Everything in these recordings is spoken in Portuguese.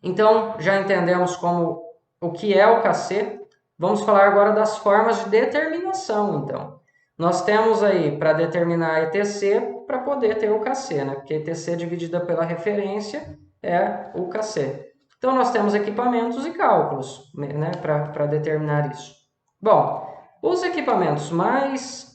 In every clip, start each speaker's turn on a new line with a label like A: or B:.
A: Então, já entendemos o que é o KC. Vamos falar agora das formas de determinação, então. Nós temos aí para determinar a ETC para poder ter o KC, né? Porque a ETC dividida pela referência é o KC. Então, nós temos equipamentos e cálculos, né, para determinar isso. Bom, os equipamentos mais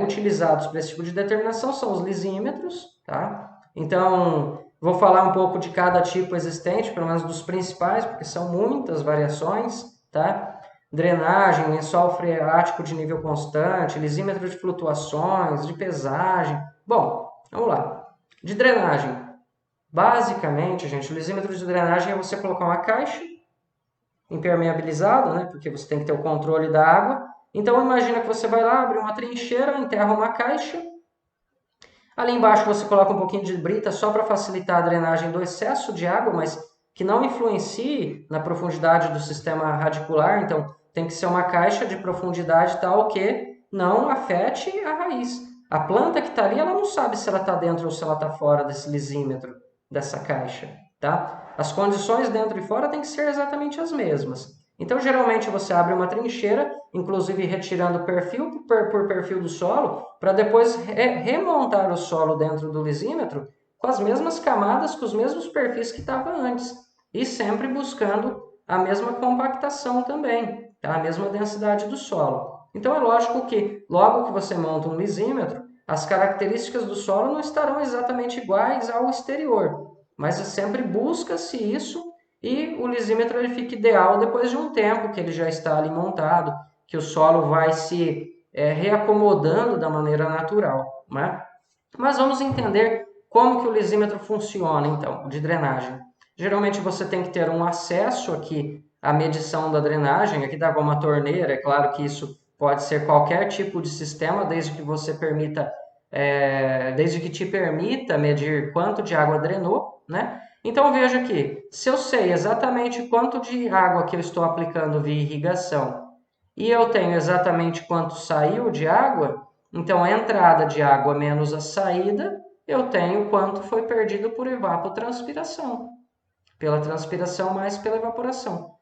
A: utilizados para esse tipo de determinação são os lisímetros, tá? Então, vou falar um pouco de cada tipo existente, pelo menos dos principais, porque são muitas variações, tá? Drenagem, lençol freático de nível constante, lisímetro de flutuações, de pesagem. Bom, vamos lá. De drenagem. Basicamente, gente, o lisímetro de drenagem é você colocar uma caixa impermeabilizada, né? Porque você tem que ter o controle da água. Então, imagina que você vai lá, abre uma trincheira, enterra uma caixa. Ali embaixo você coloca um pouquinho de brita só para facilitar a drenagem do excesso de água, mas que não influencie na profundidade do sistema radicular. Então, tem que ser uma caixa de profundidade tal que não afete a raiz. A planta que está ali, ela não sabe se ela está dentro ou se ela está fora desse lisímetro, dessa caixa, tá? As condições dentro e fora têm que ser exatamente as mesmas. Então, geralmente, você abre uma trincheira, inclusive retirando perfil por perfil do solo, para depois remontar o solo dentro do lisímetro com as mesmas camadas, com os mesmos perfis que estava antes. E sempre buscando a mesma compactação também, tá? A mesma densidade do solo. Então, é lógico que, logo que você monta um lisímetro, as características do solo não estarão exatamente iguais ao exterior, mas sempre busca-se isso e o lisímetro ele fica ideal depois de um tempo que ele já está ali montado, que o solo vai se reacomodando da maneira natural, né? Mas vamos entender como que o lisímetro funciona, então, de drenagem. Geralmente você tem que ter um acesso aqui à medição da drenagem, aqui dá uma torneira, é claro que isso pode ser qualquer tipo de sistema, desde que você permita, desde que te permita medir quanto de água drenou, né? Então veja aqui, se eu sei exatamente quanto de água que eu estou aplicando via irrigação e eu tenho exatamente quanto saiu de água, então a entrada de água menos a saída, eu tenho quanto foi perdido por evapotranspiração, pela transpiração mais pela evaporação.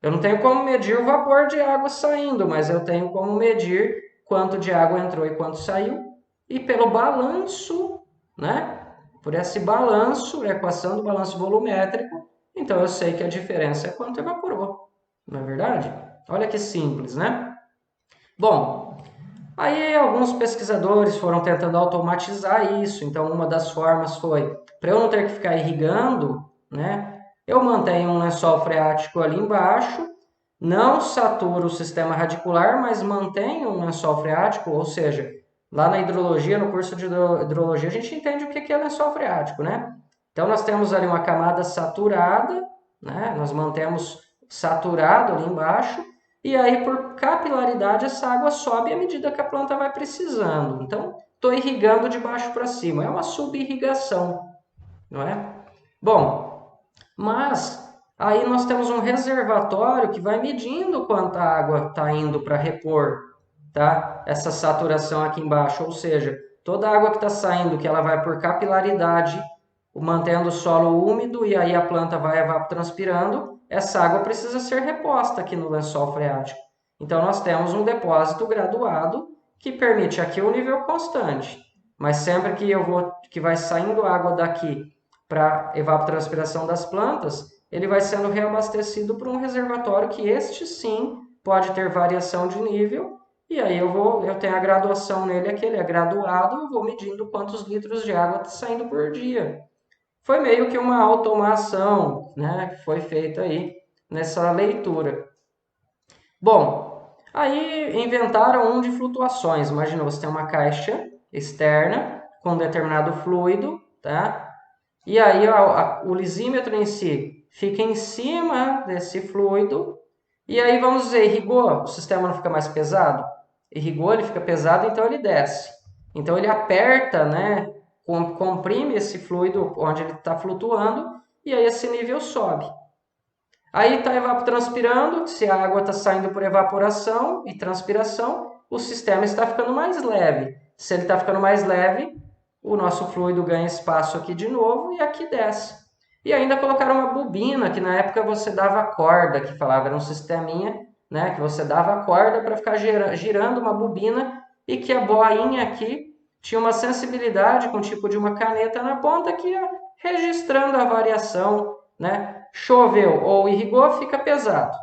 A: Eu não tenho como medir o vapor de água saindo, mas eu tenho como medir quanto de água entrou e quanto saiu, e pelo balanço, né? Por esse balanço, equação do balanço volumétrico, então eu sei que a diferença é quanto evaporou, não é verdade? Olha que simples, né? Bom, aí alguns pesquisadores foram tentando automatizar isso, então uma das formas foi, para eu não ter que ficar irrigando, né? Eu mantenho um lençol freático ali embaixo, não saturo o sistema radicular, mas mantenho um lençol freático, ou seja, lá na hidrologia, no curso de hidrologia, a gente entende o que é lençol freático, né? Então nós temos ali uma camada saturada, né? Nós mantemos saturado ali embaixo, e aí por capilaridade essa água sobe à medida que a planta vai precisando. Então, estou irrigando de baixo para cima, é uma subirrigação, não é? Bom, mas aí nós temos um reservatório que vai medindo quanta água está indo para repor, tá? Essa saturação aqui embaixo, ou seja, toda a água que está saindo, que ela vai por capilaridade, mantendo o solo úmido e aí a planta vai evapotranspirando, essa água precisa ser reposta aqui no lençol freático. Então nós temos um depósito graduado que permite aqui o nível constante, mas sempre que vai saindo água daqui para evapotranspiração das plantas, ele vai sendo reabastecido por um reservatório que este sim pode ter variação de nível, e aí eu tenho a graduação nele, aqui ele é graduado, eu vou medindo quantos litros de água está saindo por dia. Foi meio que uma automação, né, que foi feita aí nessa leitura. Bom, aí inventaram um de flutuações. Imagina, você tem uma caixa externa com um determinado fluido, tá? E aí o lisímetro em si fica em cima desse fluido. E aí vamos dizer, irrigou, o sistema não fica mais pesado? Irrigou, ele fica pesado, então ele desce. Então ele aperta, né? Comprime esse fluido onde ele está flutuando e aí esse nível sobe. Aí está evapotranspirando, se a água está saindo por evaporação e transpiração, o sistema está ficando mais leve. Se ele está ficando mais leve, o nosso fluido ganha espaço aqui de novo e aqui desce. E ainda colocaram uma bobina, que na época você dava corda, que falava, era um sisteminha, né, que você dava corda para ficar girando uma bobina e que a boinha aqui tinha uma sensibilidade com o tipo de uma caneta na ponta que ia registrando a variação, né? Choveu ou irrigou, fica pesado,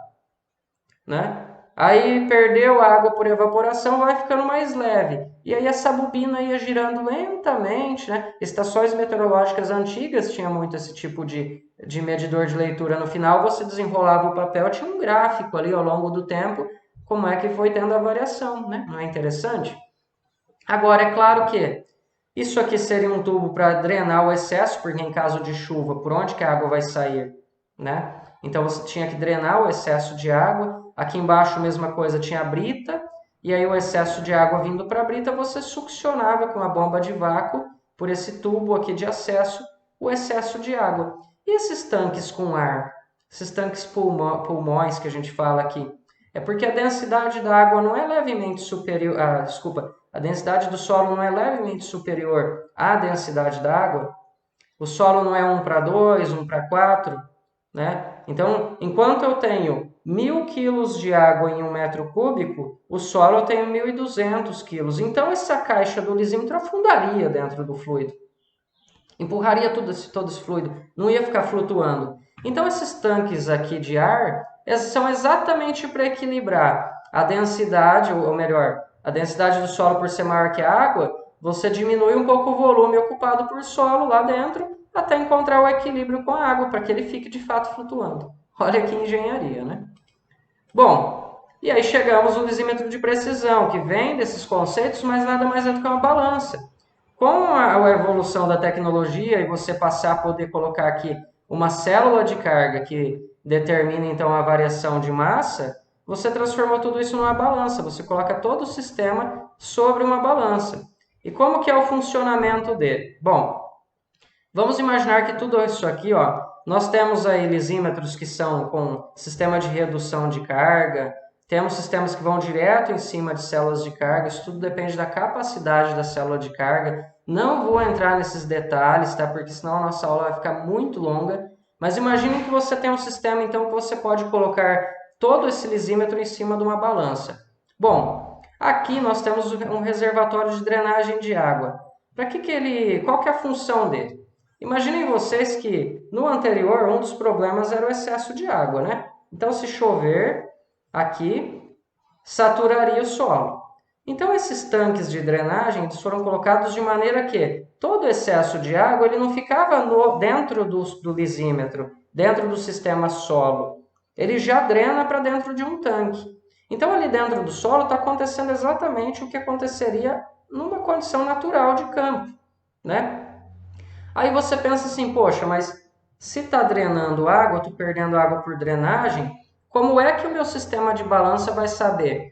A: né? Aí perdeu a água por evaporação, vai ficando mais leve. E aí essa bobina ia girando lentamente, né? Estações meteorológicas antigas tinha muito esse tipo de medidor de leitura. No final você desenrolava o papel, tinha um gráfico ali ao longo do tempo, como é que foi tendo a variação, né? Não é interessante? Agora, é claro que isso aqui seria um tubo para drenar o excesso, porque em caso de chuva, por onde que a água vai sair, né? Então você tinha que drenar o excesso de água. Aqui embaixo, mesma coisa, tinha a brita, e aí o excesso de água vindo para a brita, você succionava com a bomba de vácuo, por esse tubo aqui de acesso, o excesso de água. E esses tanques com ar? Esses tanques pulmões que a gente fala aqui? É porque a densidade da água não é levemente superior, a densidade do solo não é levemente superior à densidade da água. O solo não é 1 para 2, 1 para 4, né? Então, enquanto eu tenho 1.000 quilos de água em 1 metro cúbico, o solo eu tenho 1.200 quilos. Então, essa caixa do lisímetro afundaria dentro do fluido. Empurraria todo esse fluido, não ia ficar flutuando. Então, esses tanques aqui de ar são exatamente para equilibrar a densidade, ou melhor, a densidade do solo por ser maior que a água, você diminui um pouco o volume ocupado por solo lá dentro, até encontrar o equilíbrio com a água, para que ele fique de fato flutuando. Olha que engenharia, né? Bom, e aí chegamos no lisímetro de precisão, que vem desses conceitos, mas nada mais é do que uma balança. Com a evolução da tecnologia e você passar a poder colocar aqui uma célula de carga que determina então a variação de massa, você transformou tudo isso numa balança, você coloca todo o sistema sobre uma balança. E como que é o funcionamento dele? Bom, vamos imaginar que tudo isso aqui, ó, nós temos aí lisímetros que são com sistema de redução de carga, temos sistemas que vão direto em cima de células de carga, isso tudo depende da capacidade da célula de carga. Não vou entrar nesses detalhes, tá? Porque senão a nossa aula vai ficar muito longa. Mas imagine que você tem um sistema, então, que você pode colocar todo esse lisímetro em cima de uma balança. Bom, aqui nós temos um reservatório de drenagem de água. Qual que é a função dele? Imaginem vocês que no anterior um dos problemas era o excesso de água, né? Então, se chover aqui, saturaria o solo. Então, esses tanques de drenagem eles foram colocados de maneira que todo o excesso de água ele não ficava dentro do lisímetro, dentro do sistema solo. Ele já drena para dentro de um tanque. Então, ali dentro do solo está acontecendo exatamente o que aconteceria numa condição natural de campo, né? Aí você pensa assim, poxa, mas se está drenando água, estou perdendo água por drenagem, como é que o meu sistema de balança vai saber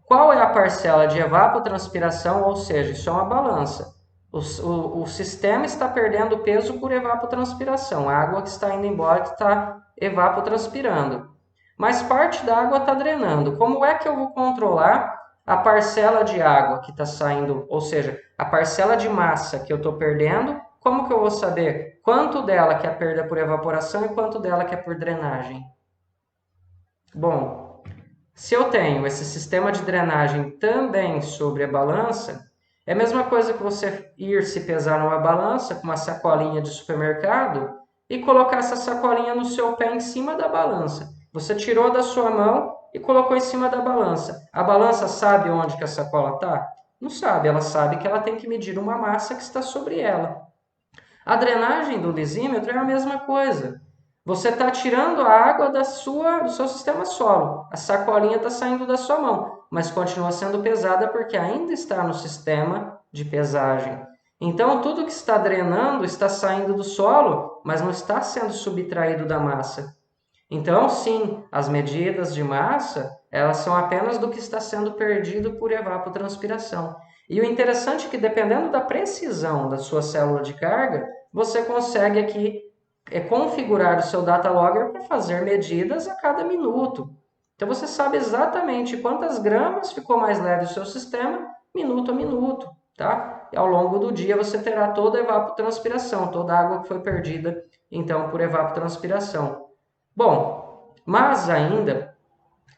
A: qual é a parcela de evapotranspiração, ou seja, isso é uma balança. O sistema está perdendo peso por evapotranspiração, a água que está indo embora que está evapotranspirando. Mas parte da água está drenando. Como é que eu vou controlar a parcela de água que está saindo, ou seja, a parcela de massa que eu estou perdendo? Como que eu vou saber quanto dela que é perda por evaporação e quanto dela que é por drenagem? Bom, se eu tenho esse sistema de drenagem também sobre a balança, é a mesma coisa que você ir se pesar numa balança com uma sacolinha de supermercado e colocar essa sacolinha no seu pé em cima da balança. Você tirou da sua mão e colocou em cima da balança. A balança sabe onde que a sacola está? Não sabe, ela sabe que ela tem que medir uma massa que está sobre ela. A drenagem do lisímetro é a mesma coisa. Você está tirando a água do seu sistema solo. A sacolinha está saindo da sua mão, mas continua sendo pesada porque ainda está no sistema de pesagem. Então, tudo que está drenando está saindo do solo, mas não está sendo subtraído da massa. Então, sim, as medidas de massa, elas são apenas do que está sendo perdido por evapotranspiração. E o interessante é que, dependendo da precisão da sua célula de carga, você consegue aqui configurar o seu data logger para fazer medidas a cada minuto. Então, você sabe exatamente quantas gramas ficou mais leve o seu sistema, minuto a minuto, tá? E ao longo do dia você terá toda a evapotranspiração, toda a água que foi perdida então por evapotranspiração. Bom, mas ainda,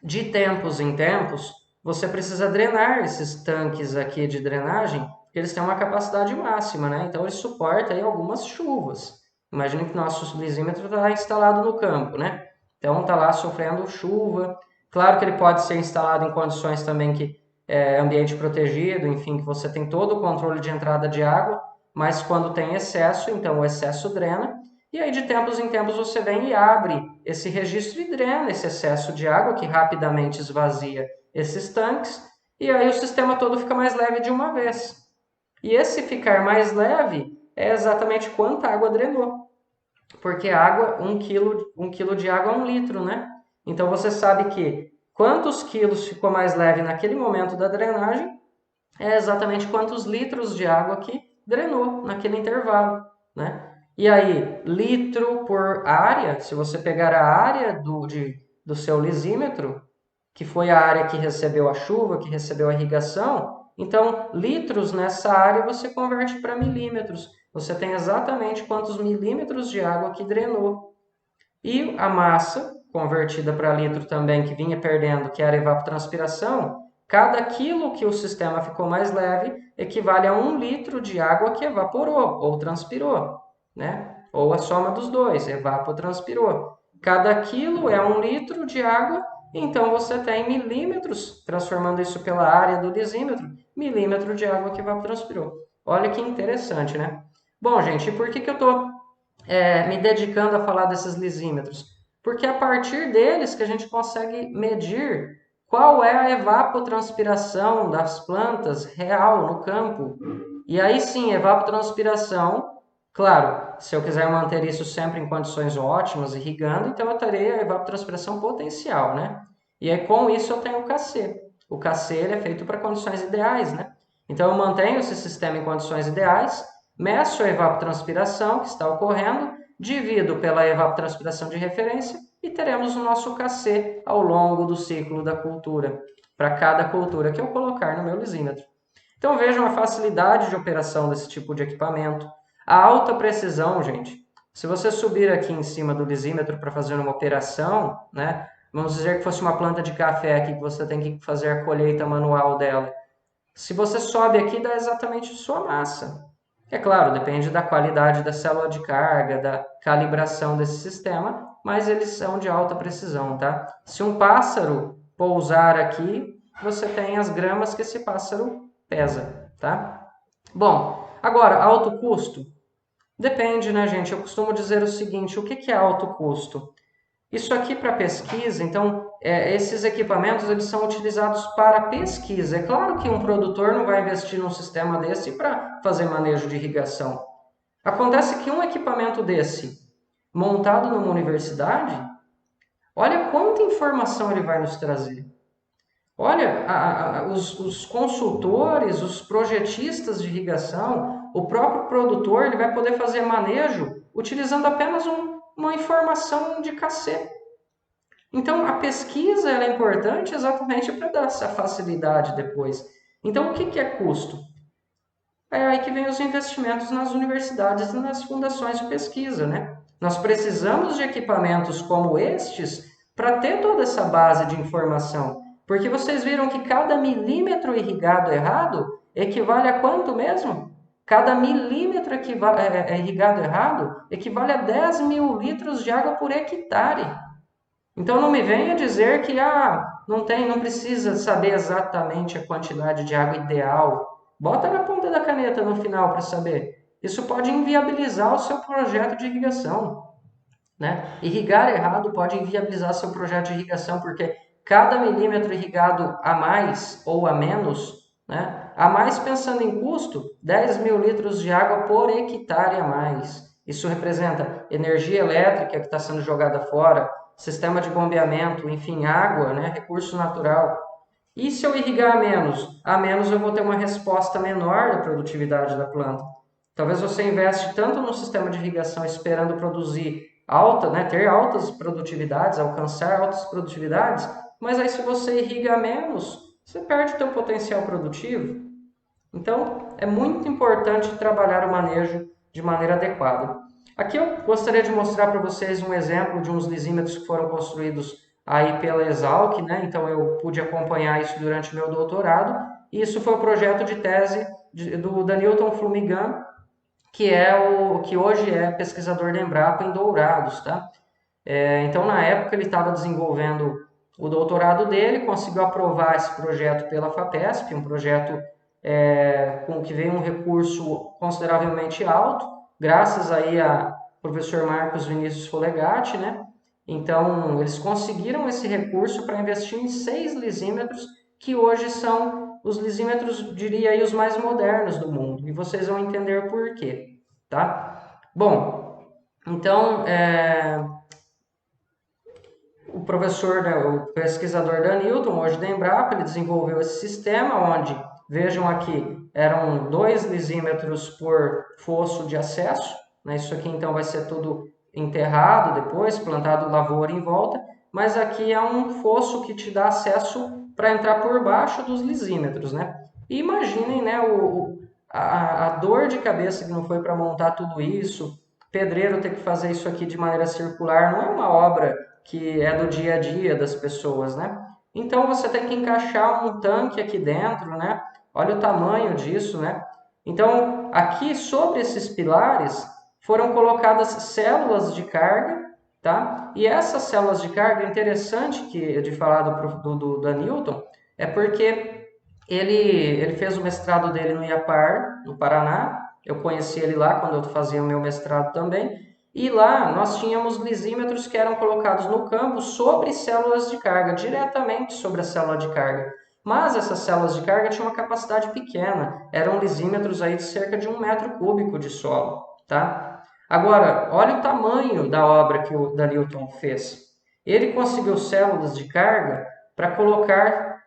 A: de tempos em tempos, você precisa drenar esses tanques aqui de drenagem, porque eles têm uma capacidade máxima, né? Então eles suportam aí algumas chuvas. Imagine que nosso lisímetro está instalado no campo, né? Então está lá sofrendo chuva. Claro que ele pode ser instalado em condições também que é ambiente protegido, enfim, que você tem todo o controle de entrada de água, mas quando tem excesso, então o excesso drena. E aí de tempos em tempos você vem e abre esse registro e drena esse excesso de água que rapidamente esvazia esses tanques, e aí o sistema todo fica mais leve de uma vez. E esse ficar mais leve é exatamente quanta água drenou. Porque água, um quilo de água é 1 litro, né? Então você sabe que quantos quilos ficou mais leve naquele momento da drenagem é exatamente quantos litros de água que drenou naquele intervalo, né? E aí, litro por área, se você pegar a área do seu lisímetro, que foi a área que recebeu a chuva, que recebeu a irrigação, então litros nessa área você converte para milímetros. Você tem exatamente quantos milímetros de água que drenou. E a massa, convertida para litro também, que vinha perdendo, que era evapotranspiração, cada quilo que o sistema ficou mais leve equivale a 1 litro de água que evaporou ou transpirou, né? Ou a soma dos dois, evapotranspirou. Cada quilo é 1 litro de água, então você tem milímetros, transformando isso pela área do lisímetro, milímetro de água que evapotranspirou. Olha que interessante, né? Bom, gente, e por que eu estou me dedicando a falar desses lisímetros? Porque é a partir deles que a gente consegue medir qual é a evapotranspiração das plantas real no campo. E aí sim, evapotranspiração, claro, se eu quiser manter isso sempre em condições ótimas, irrigando, então eu terei a evapotranspiração potencial, né? E aí com isso eu tenho o KC. O KC ele é feito para condições ideais, né? Então eu mantenho esse sistema em condições ideais, meço a evapotranspiração que está ocorrendo, divido pela evapotranspiração de referência e teremos o nosso KC ao longo do ciclo da cultura, para cada cultura que eu colocar no meu lisímetro. Então vejam a facilidade de operação desse tipo de equipamento, a alta precisão, gente. Se você subir aqui em cima do lisímetro para fazer uma operação, né? Vamos dizer que fosse uma planta de café aqui que você tem que fazer a colheita manual dela. Se você sobe aqui, dá exatamente sua massa. É claro, depende da qualidade da célula de carga, da calibração desse sistema, mas eles são de alta precisão, tá? Se um pássaro pousar aqui, você tem as gramas que esse pássaro pesa, tá? Bom, agora, alto custo? Depende, né, gente? Eu costumo dizer o seguinte, o que é alto custo? Isso aqui para pesquisa, então, esses equipamentos eles são utilizados para pesquisa. É claro que um produtor não vai investir num sistema desse para fazer manejo de irrigação. Acontece que um equipamento desse, montado numa universidade, olha quanta informação ele vai nos trazer. Olha, os consultores, os projetistas de irrigação, o próprio produtor, ele vai poder fazer manejo utilizando apenas uma informação de KC. Então, a pesquisa é importante exatamente para dar essa facilidade depois. Então, o que é custo? É aí que vem os investimentos nas universidades e nas fundações de pesquisa, né? Nós precisamos de equipamentos como estes para ter toda essa base de informação. Porque vocês viram que cada milímetro irrigado errado equivale a quanto mesmo? Cada milímetro irrigado errado equivale a 10 mil litros de água por hectare. Então não me venha dizer que não precisa saber exatamente a quantidade de água ideal. Bota na ponta da caneta no final para saber. Isso pode inviabilizar o seu projeto de irrigação, né? Irrigar errado pode inviabilizar seu projeto de irrigação, porque cada milímetro irrigado a mais ou a menos, né? A mais pensando em custo, 10 mil litros de água por hectare a mais. Isso representa energia elétrica que está sendo jogada fora, sistema de bombeamento, enfim, água, né? Recurso natural. E se eu irrigar a menos eu vou ter uma resposta menor da produtividade da planta. Talvez você investe tanto no sistema de irrigação esperando produzir alta, né, ter altas produtividades, alcançar altas produtividades, mas aí se você irriga menos, você perde o seu potencial produtivo. Então, é muito importante trabalhar o manejo de maneira adequada. Aqui eu gostaria de mostrar para vocês um exemplo de uns lisímetros que foram construídos aí pela Exalc, né? Então eu pude acompanhar isso durante meu doutorado, e isso foi o projeto de tese do Danilton Flumigan, que hoje é pesquisador da Embrapa em Dourados, tá? Então na época ele estava desenvolvendo o doutorado dele, conseguiu aprovar esse projeto pela FAPESP, um projeto com que veio um recurso consideravelmente alto, graças aí a professor Marcos Vinícius Folegatti, né? Então, eles conseguiram esse recurso para investir em 6 lisímetros, que hoje são os lisímetros, diria aí, os mais modernos do mundo. E vocês vão entender por quê, tá? Bom, então, o professor, né, o pesquisador Danilton, hoje da Embrapa, ele desenvolveu esse sistema onde, vejam aqui, eram 2 lisímetros por fosso de acesso, né? Isso aqui então vai ser tudo enterrado depois, plantado lavoura em volta, mas aqui é um fosso que te dá acesso para entrar por baixo dos lisímetros, né? E imaginem, né, a dor de cabeça que não foi para montar tudo isso, pedreiro ter que fazer isso aqui de maneira circular, não é uma obra que é do dia a dia das pessoas, né? Então você tem que encaixar um tanque aqui dentro, né? Olha o tamanho disso, né? Então, aqui sobre esses pilares foram colocadas células de carga, tá? E essas células de carga, interessante de falar do Danilton, é porque ele fez o mestrado dele no IAPAR, no Paraná. Eu conheci ele lá quando eu fazia o meu mestrado também. E lá nós tínhamos lisímetros que eram colocados no campo sobre células de carga, diretamente sobre a célula de carga. Mas essas células de carga tinham uma capacidade pequena, eram lisímetros aí de cerca de 1 m³ de solo, tá? Agora, olha o tamanho da obra que o Danilton fez. Ele conseguiu células de carga para colocar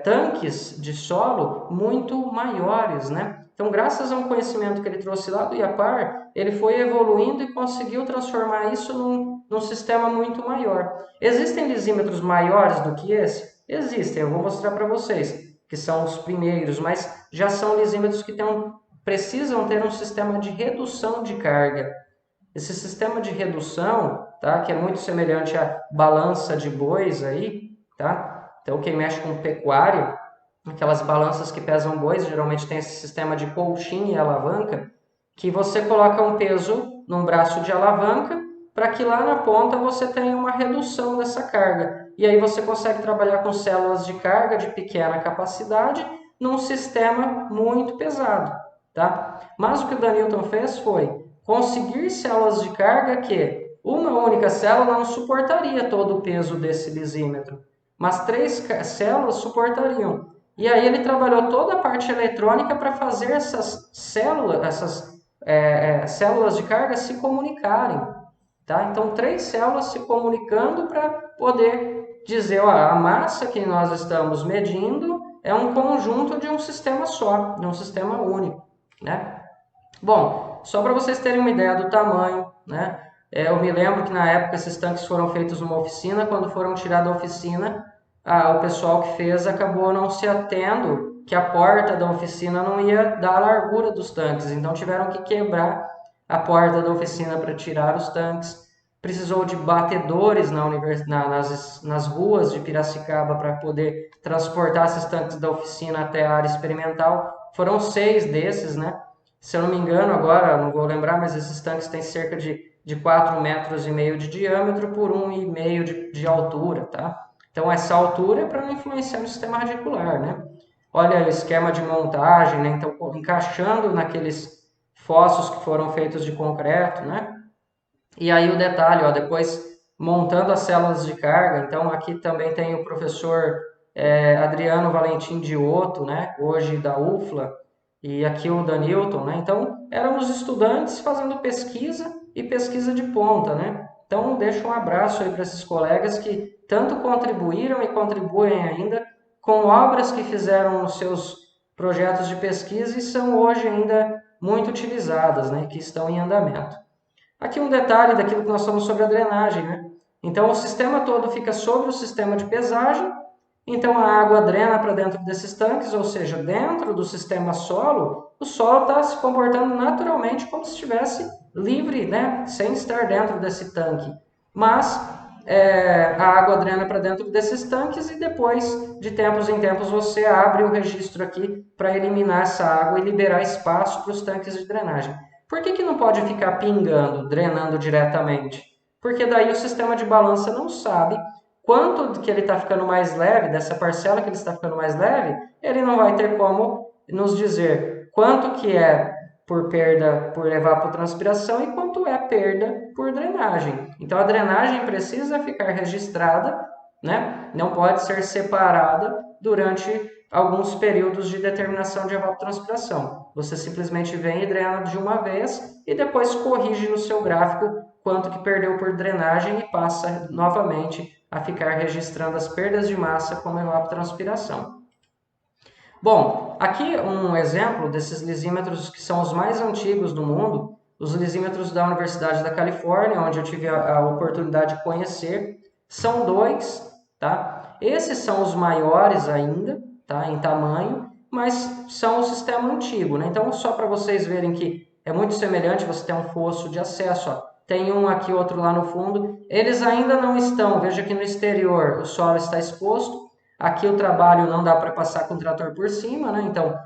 A: tanques de solo muito maiores, né? Então, graças a um conhecimento que ele trouxe lá do IAPAR, ele foi evoluindo e conseguiu transformar isso num sistema muito maior. Existem lisímetros maiores do que esse? Existem, eu vou mostrar para vocês, que são os primeiros, mas já são lisímetros que precisam ter um sistema de redução de carga. Esse sistema de redução, tá, que é muito semelhante à balança de bois aí, tá? Então, quem mexe com pecuária, aquelas balanças que pesam bois, geralmente tem esse sistema de colchinha e alavanca, que você coloca um peso num braço de alavanca para que lá na ponta você tenha uma redução dessa carga. E aí você consegue trabalhar com células de carga de pequena capacidade num sistema muito pesado, tá? Mas o que o Danilton fez foi conseguir células de carga que uma única célula não suportaria todo o peso desse lisímetro, mas 3 células suportariam. E aí ele trabalhou toda a parte eletrônica para fazer essas células de carga se comunicarem, tá? Então 3 células se comunicando para poder dizer, ó, a massa que nós estamos medindo é um conjunto de um sistema só, de um sistema único, né? Bom, só para vocês terem uma ideia do tamanho, né? Eu me lembro que na época esses tanques foram feitos numa oficina. Quando foram tirados da oficina, o pessoal que fez acabou não se atendo que a porta da oficina não ia dar a largura dos tanques. Então tiveram que quebrar a porta da oficina para tirar os tanques. Precisou de batedores nas ruas de Piracicaba para poder transportar esses tanques da oficina até a área experimental. Foram 6 desses, né? Se eu não me engano, agora, não vou lembrar, mas esses tanques têm cerca de 4,5 metros de diâmetro por 1,5 de altura, tá? Então, essa altura é para não influenciar no sistema radicular, né? Olha o esquema de montagem, né? Então, encaixando naqueles fossos que foram feitos de concreto, né? E aí o detalhe, ó, depois montando as células de carga. Então, aqui também tem o professor Adriano Valentim Diotto, né? Hoje da UFLA, e aqui o Danilton, né? Então, éramos estudantes fazendo pesquisa e pesquisa de ponta, né? Então, deixo um abraço aí para esses colegas que tanto contribuíram e contribuem ainda com obras que fizeram nos seus projetos de pesquisa e são hoje ainda muito utilizadas, né? Que estão em andamento. Aqui um detalhe daquilo que nós falamos sobre a drenagem, né? Então, o sistema todo fica sobre o sistema de pesagem. Então, a água drena para dentro desses tanques, ou seja, dentro do sistema solo, o solo está se comportando naturalmente como se estivesse livre, né? Sem estar dentro desse tanque. Mas a água drena para dentro desses tanques e depois, de tempos em tempos, você abre o registro aqui para eliminar essa água e liberar espaço para os tanques de drenagem. Por que não pode ficar pingando, drenando diretamente? Porque daí o sistema de balança não sabe quanto que ele está ficando mais leve, dessa parcela que ele está ficando mais leve, ele não vai ter como nos dizer quanto que é por perda por evapotranspiração e quanto é perda por drenagem. Então a drenagem precisa ficar registrada, né? Não pode ser separada durante alguns períodos de determinação de evapotranspiração. Você simplesmente vem e drena de uma vez e depois corrige no seu gráfico quanto que perdeu por drenagem e passa novamente a ficar registrando as perdas de massa como evapotranspiração. Bom, aqui um exemplo desses lisímetros que são os mais antigos do mundo, os lisímetros da Universidade da Califórnia, onde eu tive a oportunidade de conhecer, são dois, tá? Esses são os maiores ainda, tá? Em tamanho, mas são o sistema antigo, né? Então, só para vocês verem que é muito semelhante, você tem um fosso de acesso, ó. Tem um aqui, outro lá no fundo. Eles ainda não estão, veja que no exterior o solo está exposto. Aqui o trabalho não dá para passar com o trator por cima, né? Então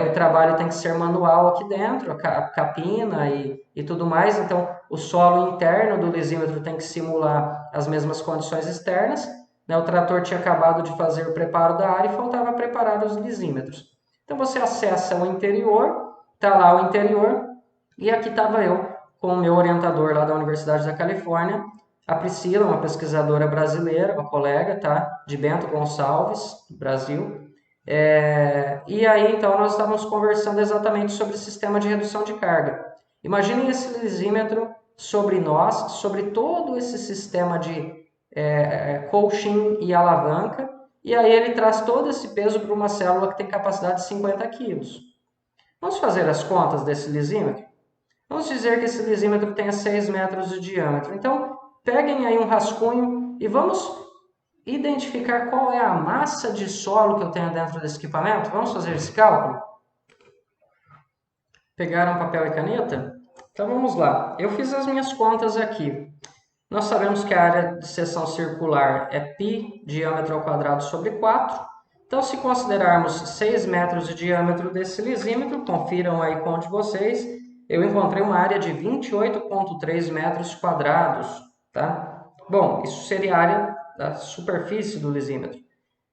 A: o trabalho tem que ser manual aqui dentro, a capina e tudo mais. Então o solo interno do lisímetro tem que simular as mesmas condições externas. Né? O trator tinha acabado de fazer o preparo da área e faltava preparar os lisímetros. Então você acessa o interior, está lá o interior, e aqui estava eu com o meu orientador lá da Universidade da Califórnia, a Priscila, uma pesquisadora brasileira, uma colega, tá? De Bento Gonçalves, Brasil. E aí, então, nós estávamos conversando exatamente sobre o sistema de redução de carga. Imaginem esse lisímetro sobre nós, sobre todo esse sistema de colchim e alavanca, e aí ele traz todo esse peso para uma célula que tem capacidade de 50 quilos. Vamos fazer as contas desse lisímetro? Vamos dizer que esse lisímetro tenha 6 metros de diâmetro. Então, peguem aí um rascunho e vamos identificar qual é a massa de solo que eu tenho dentro desse equipamento. Vamos fazer esse cálculo? Pegaram papel e caneta? Então vamos lá. Eu fiz as minhas contas aqui. Nós sabemos que a área de seção circular é π diâmetro ao quadrado sobre 4. Então, se considerarmos 6 metros de diâmetro desse lisímetro, confiram aí com um de vocês, eu encontrei uma área de 28,3 metros quadrados, tá? Bom, isso seria a área da superfície do lisímetro.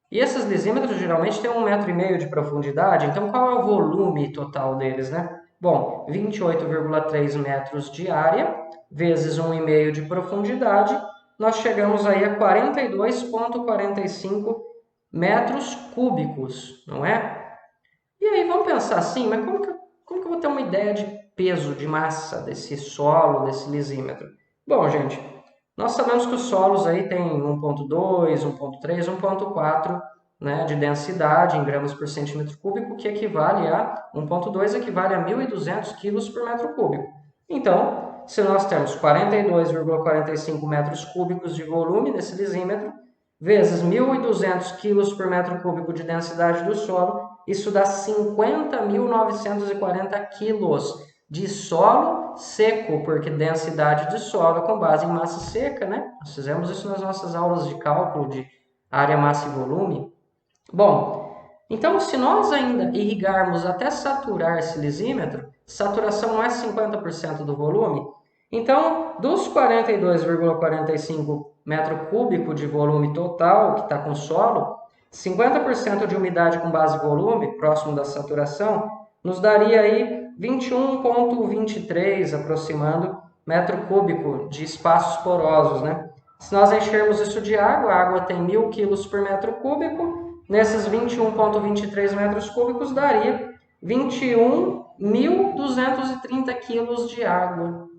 A: E esses lisímetros geralmente têm 1,5 metro de profundidade, então qual é o volume total deles, né? Bom, 28,3 metros de área, vezes 1,5 de profundidade, nós chegamos aí a 42,45 metros cúbicos, não é? E aí vamos pensar assim, mas como que eu vou ter uma ideia de peso, de massa desse solo, desse lisímetro? Bom, gente, nós sabemos que os solos aí têm 1,2, 1,3, 1,4 né, de densidade em gramas por centímetro cúbico, que equivale a 1,2 equivale a 1.200 quilos por metro cúbico. Então, se nós temos 42,45 metros cúbicos de volume nesse lisímetro, vezes 1.200 quilos por metro cúbico de densidade do solo, isso dá 50.940 quilos de solo seco, porque densidade de solo é com base em massa seca, né? Nós fizemos isso nas nossas aulas de cálculo de área, massa e volume. Bom, então se nós ainda irrigarmos até saturar esse lisímetro, saturação não é 50% do volume, então dos 42,45 metro cúbico de volume total que está com solo, 50% de umidade com base volume, próximo da saturação, nos daria aí 21,23 aproximando metro cúbico de espaços porosos, né? Se nós enchermos isso de água, a água tem 1.000 quilos por metro cúbico, nesses 21,23 metros cúbicos daria 21.230 quilos de água.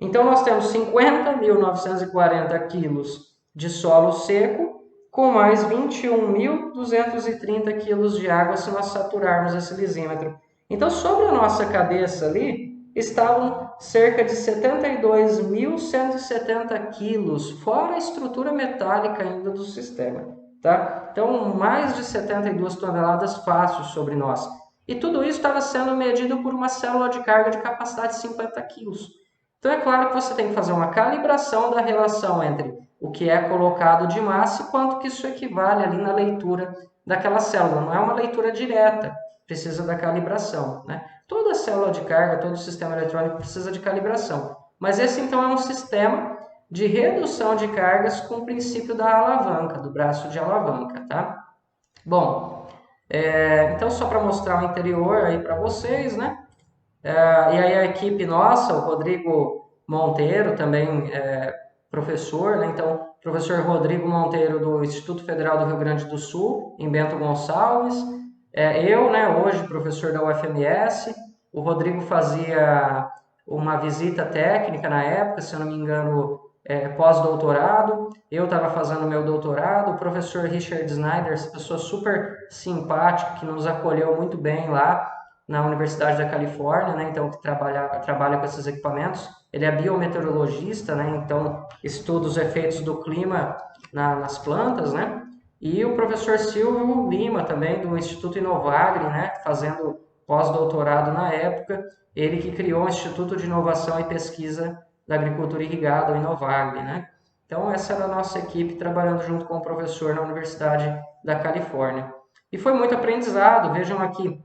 A: Então nós temos 50.940 quilos de solo seco, com mais 21.230 quilos de água se nós saturarmos esse lisímetro. Então, sobre a nossa cabeça ali, estavam cerca de 72.170 quilos, fora a estrutura metálica ainda do sistema. Tá? Então, mais de 72 toneladas fáceis sobre nós. E tudo isso estava sendo medido por uma célula de carga de capacidade de 50 kg. Então é claro que você tem que fazer uma calibração da relação entre o que é colocado de massa e quanto que isso equivale ali na leitura daquela célula. Não é uma leitura direta, precisa da calibração, né? Toda célula de carga, todo sistema eletrônico precisa de calibração. Mas esse então é um sistema de redução de cargas com o princípio da alavanca, do braço de alavanca, tá? Bom, então só para mostrar o interior aí para vocês, né? E aí a equipe nossa, o Rodrigo Monteiro, também professor, né? Então, professor Rodrigo Monteiro do Instituto Federal do Rio Grande do Sul, em Bento Gonçalves. Eu, né, hoje professor da UFMS. O Rodrigo fazia uma visita técnica na época, se eu não me engano, pós-doutorado. Eu estava fazendo meu doutorado. O professor Richard Snyder, essa pessoa super simpática, que nos acolheu muito bem lá na Universidade da Califórnia, né? Então, que trabalha com esses equipamentos. Ele é biometeorologista, né? Então, estuda os efeitos do clima nas plantas, né? E o professor Silvio Lima, também, do Instituto Inovagre, né? Fazendo pós-doutorado na época. Ele que criou o Instituto de Inovação e Pesquisa da Agricultura Irrigada, o Inovagre, né? Então, essa era a nossa equipe trabalhando junto com o professor na Universidade da Califórnia. E foi muito aprendizado, vejam aqui,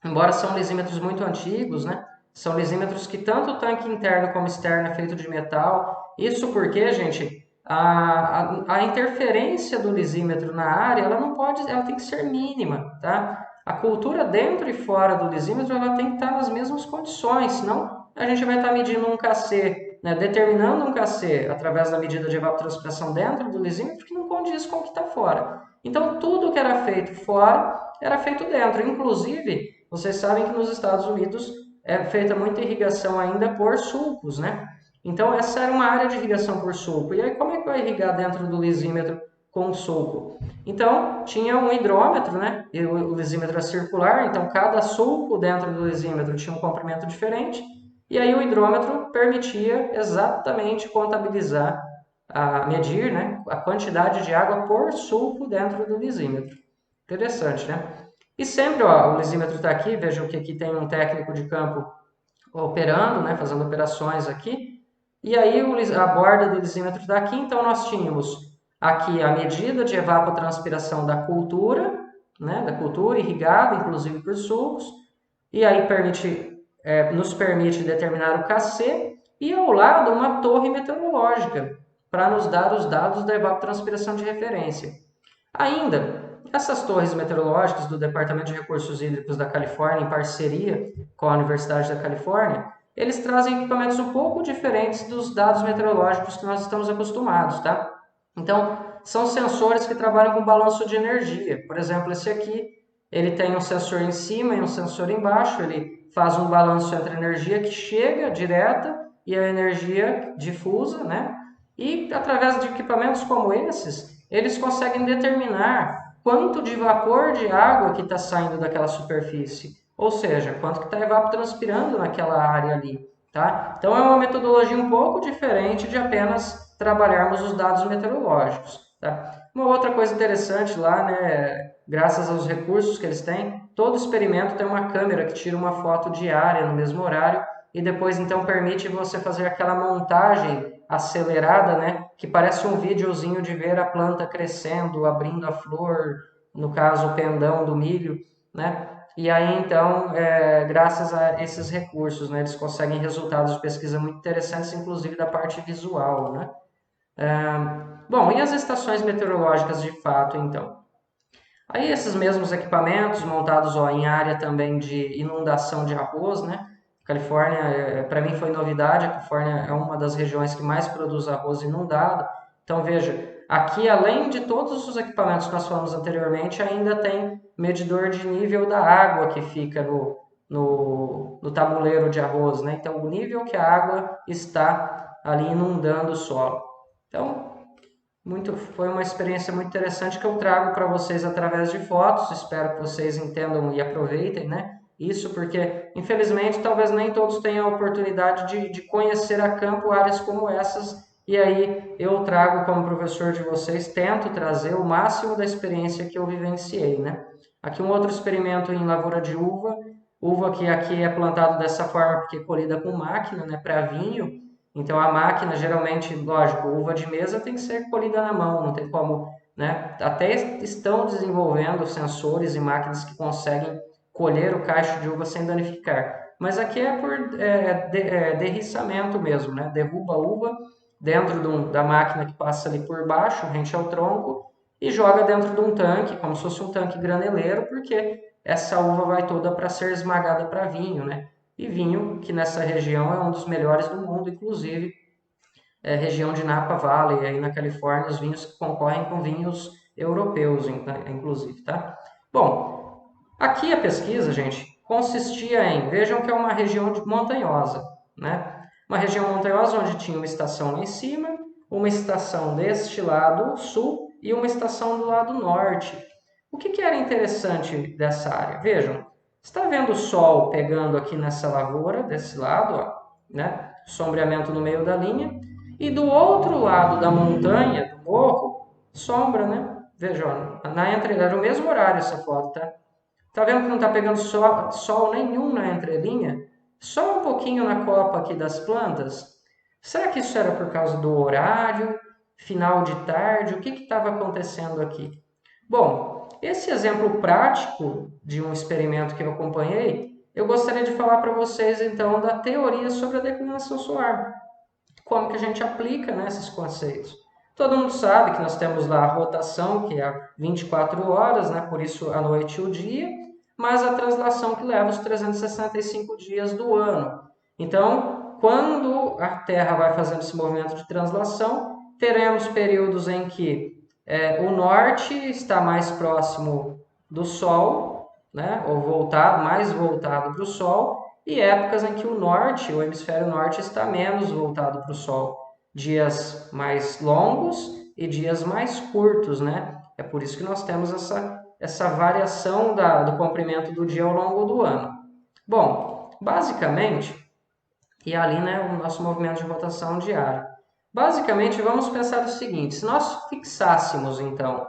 A: embora são lisímetros muito antigos, né? São lisímetros que tanto o tanque interno como externo é feito de metal. Isso porque, gente, a interferência do lisímetro na área, ela tem que ser mínima, tá? A cultura dentro e fora do lisímetro, ela tem que estar nas mesmas condições, senão a gente vai estar medindo um KC, né? Determinando um KC através da medida de evapotranspiração dentro do lisímetro que não condiz com o que está fora. Então, tudo que era feito fora era feito dentro, inclusive. Vocês sabem que nos Estados Unidos é feita muita irrigação ainda por sulcos, né? Então, essa era uma área de irrigação por sulco. E aí, como é que vai irrigar dentro do lisímetro com sulco? Então, tinha um hidrômetro, né? E o lisímetro é circular, então cada sulco dentro do lisímetro tinha um comprimento diferente. E aí, o hidrômetro permitia exatamente contabilizar, medir, né, a quantidade de água por sulco dentro do lisímetro. Interessante, né? E sempre, ó, o lisímetro está aqui, vejam que aqui tem um técnico de campo operando, né, fazendo operações aqui. E aí a borda do lisímetro está aqui, então nós tínhamos aqui a medida de evapotranspiração da cultura, né, da cultura irrigada, inclusive por sulcos, e aí nos permite determinar o KC, e ao lado uma torre meteorológica, para nos dar os dados da evapotranspiração de referência. Ainda, essas torres meteorológicas do Departamento de Recursos Hídricos da Califórnia, em parceria com a Universidade da Califórnia, eles trazem equipamentos um pouco diferentes dos dados meteorológicos que nós estamos acostumados, tá? Então, são sensores que trabalham com balanço de energia. Por exemplo, esse aqui, ele tem um sensor em cima e um sensor embaixo, ele faz um balanço entre a energia que chega direta e a energia difusa, né? E através de equipamentos como esses, eles conseguem determinar quanto de vapor de água que está saindo daquela superfície, ou seja, quanto que está evapotranspirando naquela área ali, tá? Então é uma metodologia um pouco diferente de apenas trabalharmos os dados meteorológicos, tá? Uma outra coisa interessante lá, né, graças aos recursos que eles têm, todo experimento tem uma câmera que tira uma foto diária no mesmo horário e depois então permite você fazer aquela montagem acelerada, né, que parece um videozinho de ver a planta crescendo, abrindo a flor, no caso o pendão do milho, né? E aí então, graças a esses recursos, né, eles conseguem resultados de pesquisa muito interessantes, inclusive da parte visual, né? Bom, e as estações meteorológicas de fato, então? Aí esses mesmos equipamentos montados em área também de inundação de arroz, né? Califórnia, para mim foi novidade, a Califórnia é uma das regiões que mais produz arroz inundado. Então veja, aqui além de todos os equipamentos que nós falamos anteriormente, ainda tem medidor de nível da água que fica no tabuleiro de arroz, né? Então o nível que a água está ali inundando o solo. Então foi uma experiência muito interessante que eu trago para vocês através de fotos. Espero que vocês entendam e aproveitem, né? Isso porque, infelizmente, talvez nem todos tenham a oportunidade de conhecer a campo áreas como essas. E aí eu trago como professor de vocês, tento trazer o máximo da experiência que eu vivenciei, né? Aqui um outro experimento em lavoura de uva, Uva que aqui é plantada dessa forma porque é colhida com máquina, né, para vinho. Então a máquina geralmente, lógico, uva de mesa tem que ser colhida na mão, não tem como, né? Até estão desenvolvendo sensores e máquinas que conseguem colher o cacho de uva sem danificar. Mas aqui é por derriçamento mesmo, né? Derruba a uva dentro da máquina que passa ali por baixo, rente ao tronco, e joga dentro de um tanque, como se fosse um tanque graneleiro, porque essa uva vai toda para ser esmagada para vinho, né? E vinho, que nessa região é um dos melhores do mundo, inclusive região de Napa Valley, aí na Califórnia, os vinhos que concorrem com vinhos europeus, inclusive, tá? Bom, aqui a pesquisa, gente, consistia em, vejam que é uma região montanhosa, né? Uma região montanhosa onde tinha uma estação lá em cima, uma estação deste lado sul e uma estação do lado norte. O que era interessante dessa área? Vejam, está vendo o sol pegando aqui nessa lavoura, desse lado, ó, né? Sombreamento no meio da linha. E do outro lado da montanha, do morro, sombra, né? Vejam, na entrelinha, o mesmo horário essa foto, tá? Tá vendo que não está pegando sol nenhum na entrelinha? Só um pouquinho na copa aqui das plantas? Será que isso era por causa do horário, final de tarde? O que estava acontecendo aqui? Bom, esse exemplo prático de um experimento que eu acompanhei, eu gostaria de falar para vocês então da teoria sobre a declinação solar. Como que a gente aplica, né, esses conceitos? Todo mundo sabe que nós temos lá a rotação, que é 24 horas, né, por isso a noite e o dia, mas a translação que leva os 365 dias do ano. Então, quando a Terra vai fazendo esse movimento de translação, teremos períodos em que o norte está mais próximo do Sol, né, ou mais voltado para o Sol, e épocas em que o norte, o hemisfério norte, está menos voltado para o Sol. Dias mais longos e dias mais curtos, né? É por isso que nós temos essa variação do comprimento do dia ao longo do ano. Bom, basicamente, e ali, né, o nosso movimento de rotação diário. Basicamente, vamos pensar o seguinte: se nós fixássemos, então,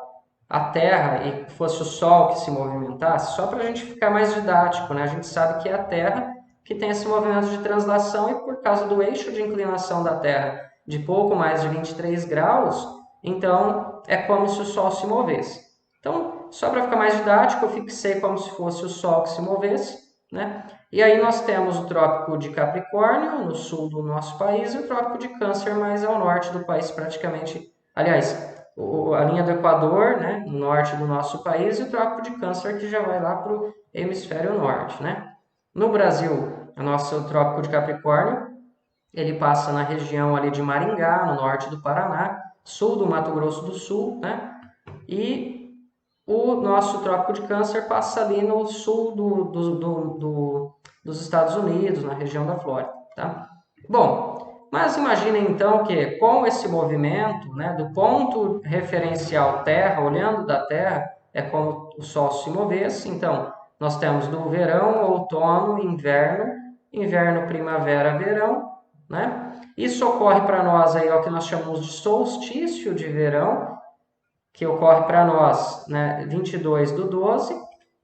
A: a Terra e fosse o Sol que se movimentasse, só para a gente ficar mais didático, né? A gente sabe que é a Terra que tem esse movimento de translação e por causa do eixo de inclinação da Terra de pouco mais de 23 graus, então é como se o Sol se movesse. Então, só para ficar mais didático, eu fixei como se fosse o Sol que se movesse, né? E aí nós temos o Trópico de Capricórnio, no sul do nosso país, e o Trópico de Câncer, mais ao norte do país, praticamente. Aliás, a linha do Equador, né, no norte do nosso país, e o Trópico de Câncer, que já vai lá para o hemisfério norte, né? No Brasil, o nosso Trópico de Capricórnio, ele passa na região ali de Maringá, no norte do Paraná, sul do Mato Grosso do Sul, né? E o nosso Trópico de Câncer passa ali no sul dos Estados Unidos, na região da Flórida, tá? Bom, mas imaginem então que com esse movimento, né, do ponto referencial Terra, olhando da Terra, é como o Sol se movesse. Então, nós temos do verão, outono, inverno, inverno, primavera, verão, né? Isso ocorre para nós aí, é o que nós chamamos de solstício de verão, que ocorre para nós, né, 22/12,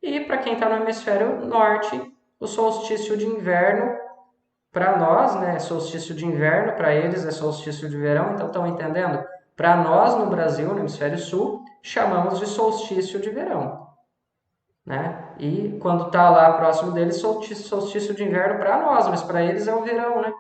A: e para quem está no hemisfério norte, o solstício de inverno, para nós, né, solstício de inverno, para eles é solstício de verão, então estão entendendo? Para nós no Brasil, no hemisfério sul, chamamos de solstício de verão, né? E quando está lá próximo deles, solstício de inverno para nós, mas para eles é o verão, né?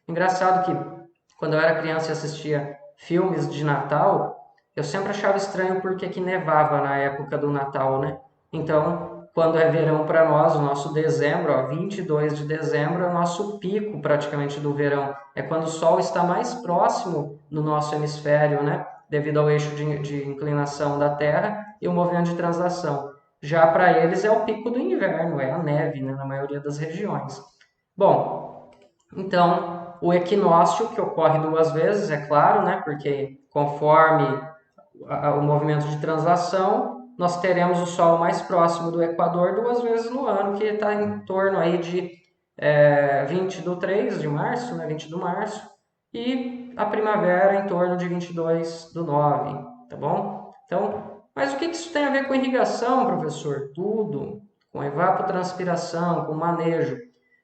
A: Engraçado que quando eu era criança e assistia filmes de Natal, eu sempre achava estranho porque que nevava na época do Natal, né? Então, quando é verão para nós, o nosso dezembro, ó, 22 de dezembro, é o nosso pico praticamente do verão. É quando o Sol está mais próximo do nosso hemisfério, né? Devido ao eixo de inclinação da Terra e o movimento de translação. Já para eles é o pico do inverno, é a neve, né? Na maioria das regiões. Bom, então, o equinócio, que ocorre 2 vezes, é claro, né? Porque conforme o movimento de translação, nós teremos o Sol mais próximo do Equador 2 vezes no ano, que está em torno aí de 20 do 3 de março, né? 20 de março, e a primavera em torno de 22 do 9, tá bom? Então, mas o que isso tem a ver com irrigação, professor? Tudo. com evapotranspiração, com manejo.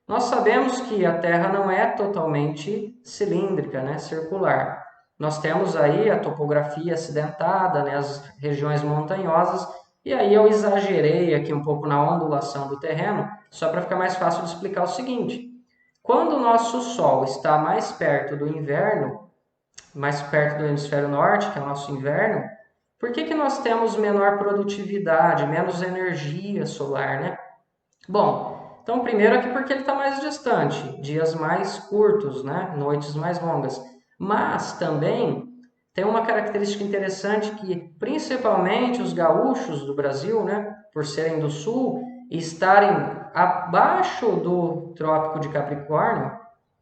A: Nós sabemos que a Terra não é totalmente cilíndrica, né, circular. Nós temos aí a topografia acidentada, né, as regiões montanhosas, e aí eu exagerei aqui um pouco na ondulação do terreno, só para ficar mais fácil de explicar o seguinte. Quando o nosso Sol está mais perto do inverno, mais perto do hemisfério norte, que é o nosso inverno, por que nós temos menor produtividade, menos energia solar, né? Bom, então primeiro aqui porque ele está mais distante, dias mais curtos, né? Noites mais longas. Mas também tem uma característica interessante que principalmente os gaúchos do Brasil, né, por serem do sul e estarem abaixo do Trópico de Capricórnio,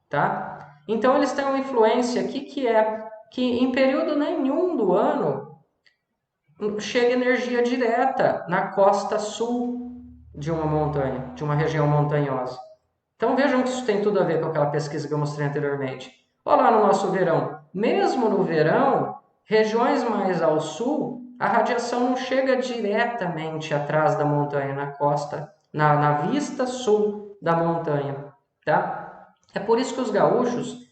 A: tá? Então eles têm uma influência aqui que é que em período nenhum do ano chega energia direta na costa sul de uma montanha, de uma região montanhosa. Então vejam que isso tem tudo a ver com aquela pesquisa que eu mostrei anteriormente. Olha lá no nosso verão. Mesmo no verão, regiões mais ao sul, a radiação não chega diretamente atrás da montanha, na costa, na vista sul da montanha. Tá? É por isso que os gaúchos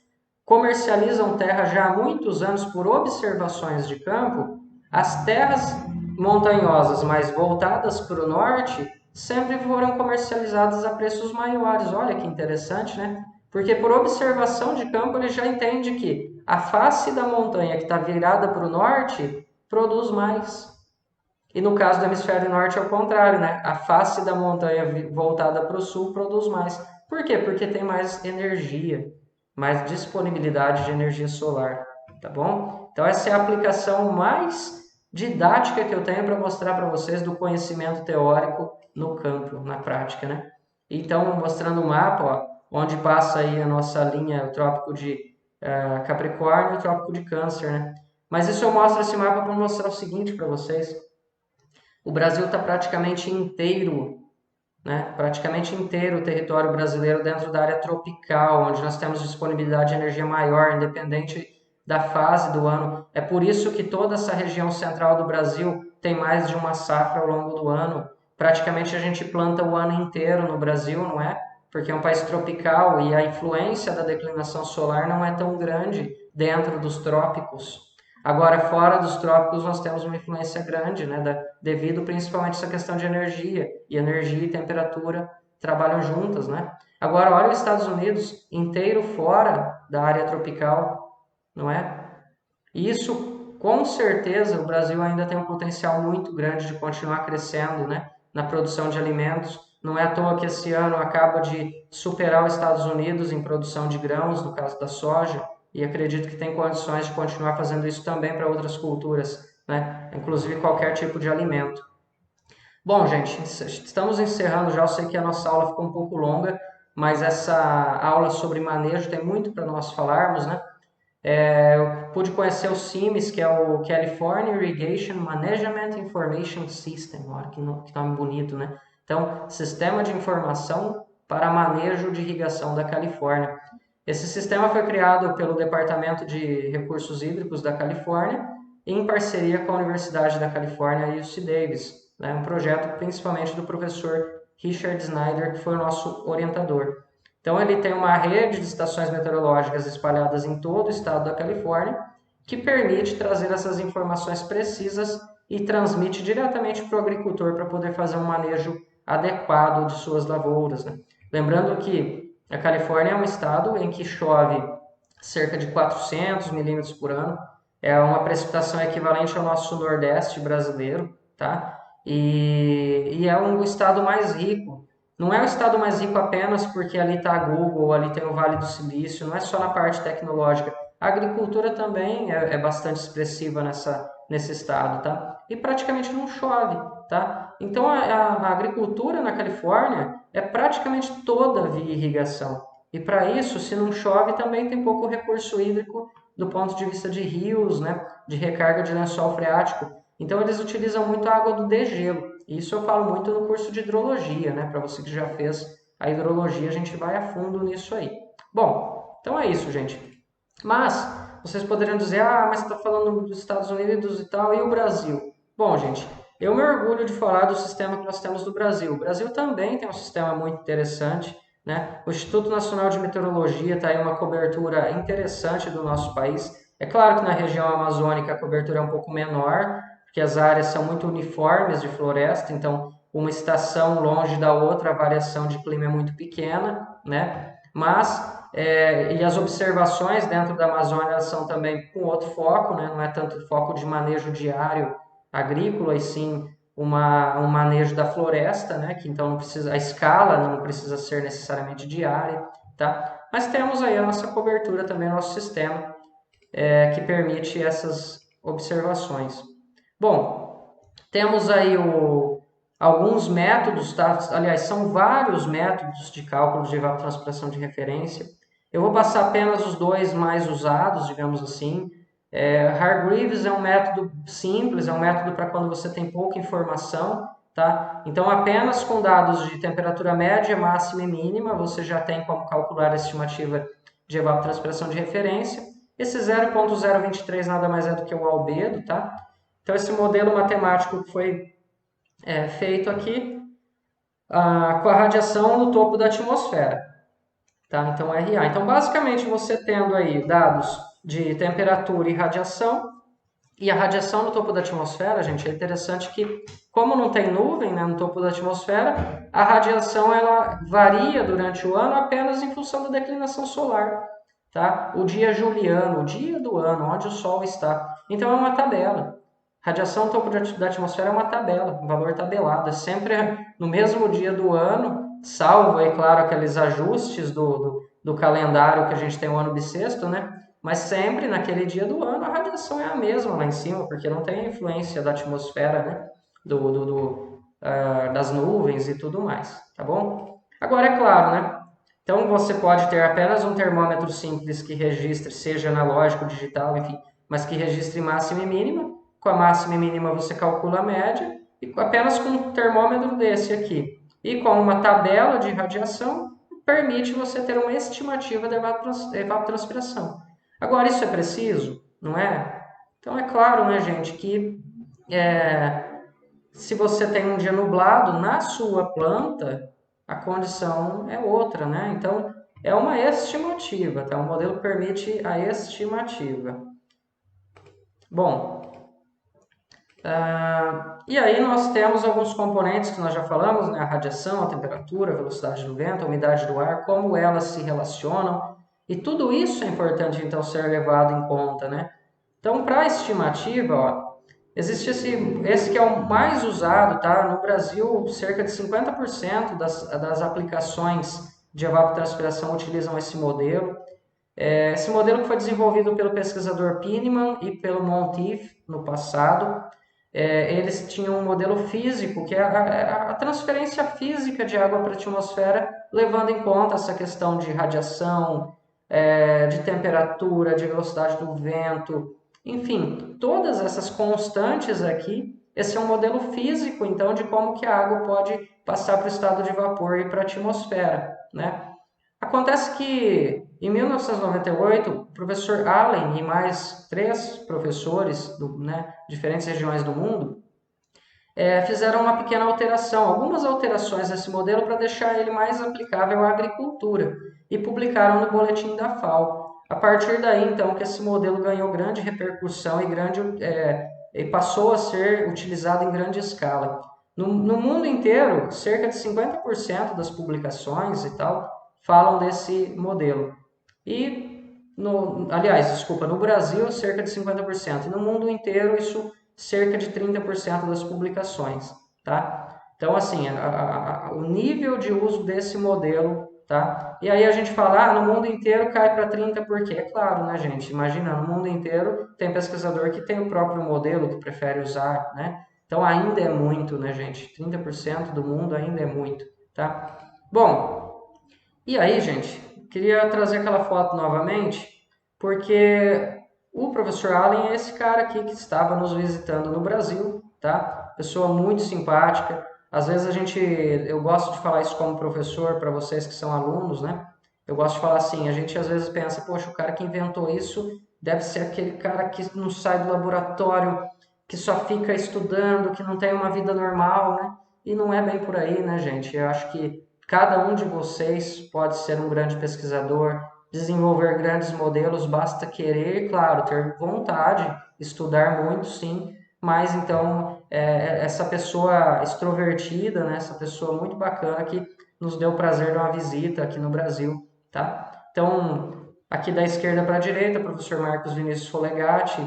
A: comercializam terra já há muitos anos por observações de campo. As terras montanhosas mais voltadas para o norte sempre foram comercializadas a preços maiores. Olha que interessante, né? Porque por observação de campo ele já entende que a face da montanha que está virada para o norte produz mais. E no caso do hemisfério norte é o contrário, né? A face da montanha voltada para o sul produz mais. Por quê? Porque tem mais energia, mais disponibilidade de energia solar, tá bom? Então essa é a aplicação mais didática que eu tenho para mostrar para vocês do conhecimento teórico no campo, na prática, né? Então, mostrando o mapa, ó, onde passa aí a nossa linha, o Trópico de Capricórnio e o Trópico de Câncer, né? Mas isso eu mostro esse mapa para mostrar o seguinte para vocês. O Brasil está praticamente inteiro, né? Praticamente inteiro o território brasileiro dentro da área tropical, onde nós temos disponibilidade de energia maior, independente da fase do ano. É por isso que toda essa região central do Brasil tem mais de uma safra ao longo do ano. Praticamente a gente planta o ano inteiro no Brasil, não é? Porque é um país tropical e a influência da declinação solar não é tão grande dentro dos trópicos. Agora, fora dos trópicos, nós temos uma influência grande, né, devido principalmente a essa questão de energia. E energia e temperatura trabalham juntas, né? Agora, olha os Estados Unidos inteiro fora da área tropical, não é? E isso, com certeza, o Brasil ainda tem um potencial muito grande de continuar crescendo, né, na produção de alimentos. Não é à toa que esse ano acaba de superar os Estados Unidos em produção de grãos, no caso da soja, e acredito que tem condições de continuar fazendo isso também para outras culturas, né? Inclusive qualquer tipo de alimento. Bom, gente, estamos encerrando já. Eu sei que a nossa aula ficou um pouco longa, mas essa aula sobre manejo tem muito para nós falarmos, né? Eu pude conhecer o CIMMYS, que é o California Irrigation Management Information System. Olha que nome bonito, né? Então, Sistema de Informação para Manejo de Irrigação da Califórnia. Esse sistema foi criado pelo Departamento de Recursos Hídricos da Califórnia, em parceria com a Universidade da Califórnia e UC Davis, né? Um projeto principalmente do professor Richard Snyder, que foi o nosso orientador. Então, ele tem uma rede de estações meteorológicas espalhadas em todo o estado da Califórnia, que permite trazer essas informações precisas e transmite diretamente para o agricultor para poder fazer um manejo adequado de suas lavouras, né? Lembrando que a Califórnia é um estado em que chove cerca de 400 milímetros por ano, é uma precipitação equivalente ao nosso Nordeste brasileiro, tá? E é um estado mais rico. Não é o estado mais rico apenas porque ali está a Google, ali tem o Vale do Silício, não é só na parte tecnológica. A agricultura também é bastante expressiva nesse estado, tá? E praticamente não chove, tá? Então a agricultura na Califórnia é praticamente toda via irrigação. E para isso, se não chove, também tem pouco recurso hídrico do ponto de vista de rios, né? De recarga de lençol freático. Então eles utilizam muito a água do degelo. Isso eu falo muito no curso de hidrologia, né? Para você que já fez a hidrologia, a gente vai a fundo nisso aí. Bom, então é isso, gente. Mas vocês poderiam dizer, mas você está falando dos Estados Unidos e tal, e o Brasil? Bom, gente, eu me orgulho de falar do sistema que nós temos no Brasil. O Brasil também tem um sistema muito interessante, né? O Instituto Nacional de Meteorologia está aí uma cobertura interessante do nosso país. É claro que na região amazônica a cobertura é um pouco menor, porque as áreas são muito uniformes de floresta, então uma estação longe da outra, a variação de clima é muito pequena, né? Mas e as observações dentro da Amazônia são também com outro foco, né? Não é tanto foco de manejo diário agrícola, e sim um manejo da floresta, né? Que então não precisa, a escala não precisa ser necessariamente diária, tá? Mas temos aí a nossa cobertura também, nosso sistema, que permite essas observações. Bom, temos aí alguns métodos, tá? Aliás, são vários métodos de cálculo de evapotranspiração de referência. Eu vou passar apenas os dois mais usados, digamos assim. Hargreaves é um método simples, é um método para quando você tem pouca informação, tá? Então, apenas com dados de temperatura média, máxima e mínima, você já tem como calcular a estimativa de evapotranspiração de referência. Esse 0.023 nada mais é do que o albedo, tá? Então, esse modelo matemático foi feito aqui com a radiação no topo da atmosfera. Tá? Então, RA. Então, basicamente, você tendo aí dados de temperatura e radiação, e a radiação no topo da atmosfera, gente, é interessante que, como não tem nuvem, né, no topo da atmosfera, a radiação ela varia durante o ano apenas em função da declinação solar. Tá? O dia juliano, o dia do ano, onde o Sol está. Então, é uma tabela. Radiação no topo da atmosfera é uma tabela, um valor tabelado. É sempre no mesmo dia do ano, salvo, é claro, aqueles ajustes do calendário que a gente tem o ano bissexto, né? Mas sempre naquele dia do ano a radiação é a mesma lá em cima, porque não tem influência da atmosfera, né? Das nuvens e tudo mais, tá bom? Agora, é claro, né? Então, você pode ter apenas um termômetro simples que registre, seja analógico, digital, enfim, mas que registre máxima e mínima. Com a máxima e mínima você calcula a média, e apenas com um termômetro desse aqui e com uma tabela de radiação, permite você ter uma estimativa da evapotranspiração. Agora, isso é preciso? Não é? Então, é claro, né, gente, que se você tem um dia nublado na sua planta, a condição é outra, né? Então, é uma estimativa, tá? O modelo permite a estimativa. Bom, e aí nós temos alguns componentes que nós já falamos, né? A radiação, a temperatura, a velocidade do vento, a umidade do ar, como elas se relacionam. E tudo isso é importante, então, ser levado em conta, né? Então, para a estimativa, ó, existe esse que é o mais usado, tá? No Brasil, cerca de 50% das aplicações de evapotranspiração utilizam esse modelo. Esse modelo que foi desenvolvido pelo pesquisador Pineman e pelo Monteith no passado. Eles tinham um modelo físico, que é a transferência física de água para a atmosfera, levando em conta essa questão de radiação, de temperatura, de velocidade do vento, enfim, todas essas constantes aqui. Esse é um modelo físico, então, de como que a água pode passar para o estado de vapor e para a atmosfera, né? Acontece que, em 1998, o professor Allen e mais 3 professores de diferentes regiões do mundo fizeram uma pequena alteração, algumas alterações nesse modelo para deixar ele mais aplicável à agricultura e publicaram no boletim da FAO. A partir daí, então, que esse modelo ganhou grande repercussão e passou a ser utilizado em grande escala. No mundo inteiro, cerca de 50% das publicações e tal falam desse modelo. E, no Brasil, cerca de 50%. No mundo inteiro, isso cerca de 30% das publicações, tá? Então, assim, o nível de uso desse modelo, tá? E aí a gente fala, no mundo inteiro cai para 30%, por quê? É claro, né, gente? Imagina, no mundo inteiro tem pesquisador que tem o próprio modelo, que prefere usar, né? Então, ainda é muito, né, gente? 30% do mundo ainda é muito, tá? Bom, e aí, gente, queria trazer aquela foto novamente, porque o professor Allen é esse cara aqui que estava nos visitando no Brasil, tá? Pessoa muito simpática. Às vezes eu gosto de falar isso como professor para vocês que são alunos, né? Eu gosto de falar assim, a gente às vezes pensa, poxa, o cara que inventou isso deve ser aquele cara que não sai do laboratório que só fica estudando, que não tem uma vida normal, né? E não é bem por aí, né, gente? Eu acho que cada um de vocês pode ser um grande pesquisador, desenvolver grandes modelos, basta querer, claro, ter vontade, estudar muito, sim, mas então essa pessoa extrovertida, né, essa pessoa muito bacana que nos deu o prazer de uma visita aqui no Brasil, tá? Então, aqui da esquerda para a direita, professor Marcos Vinícius Folegatti,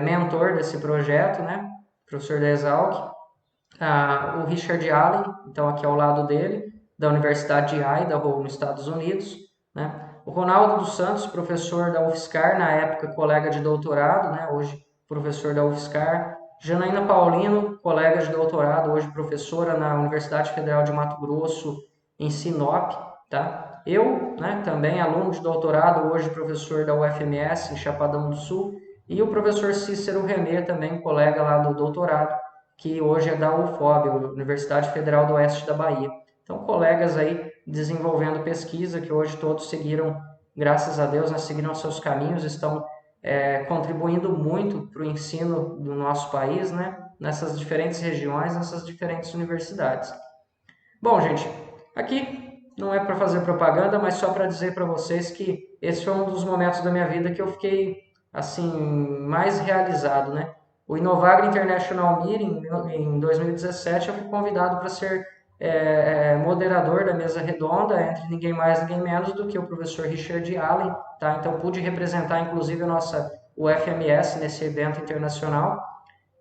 A: mentor desse projeto, né? Professor da Exalc. O Richard Allen, então aqui ao lado dele, da Universidade de Idaho, nos Estados Unidos, né? O Ronaldo dos Santos, professor da UFSCar, na época colega de doutorado, né? Hoje professor da UFSCar. Janaína Paulino, colega de doutorado, hoje professora na Universidade Federal de Mato Grosso, em Sinop, tá? Eu, né, também aluno de doutorado, hoje professor da UFMS, em Chapadão do Sul, e o professor Cícero Remê, também colega lá do doutorado, que hoje é da UFOB, Universidade Federal do Oeste da Bahia. Então, colegas aí desenvolvendo pesquisa, que hoje todos seguiram, graças a Deus, né, seguiram seus caminhos, estão contribuindo muito para o ensino do nosso país, né, nessas diferentes regiões, nessas diferentes universidades. Bom, gente, aqui não é para fazer propaganda, mas só para dizer para vocês que esse foi um dos momentos da minha vida que eu fiquei assim mais realizado, né? O Inovagro International Meeting em 2017 eu fui convidado para ser moderador da mesa redonda entre ninguém mais ninguém menos do que o professor Richard Allen, tá? Então pude representar inclusive a nossa UFMS nesse evento internacional.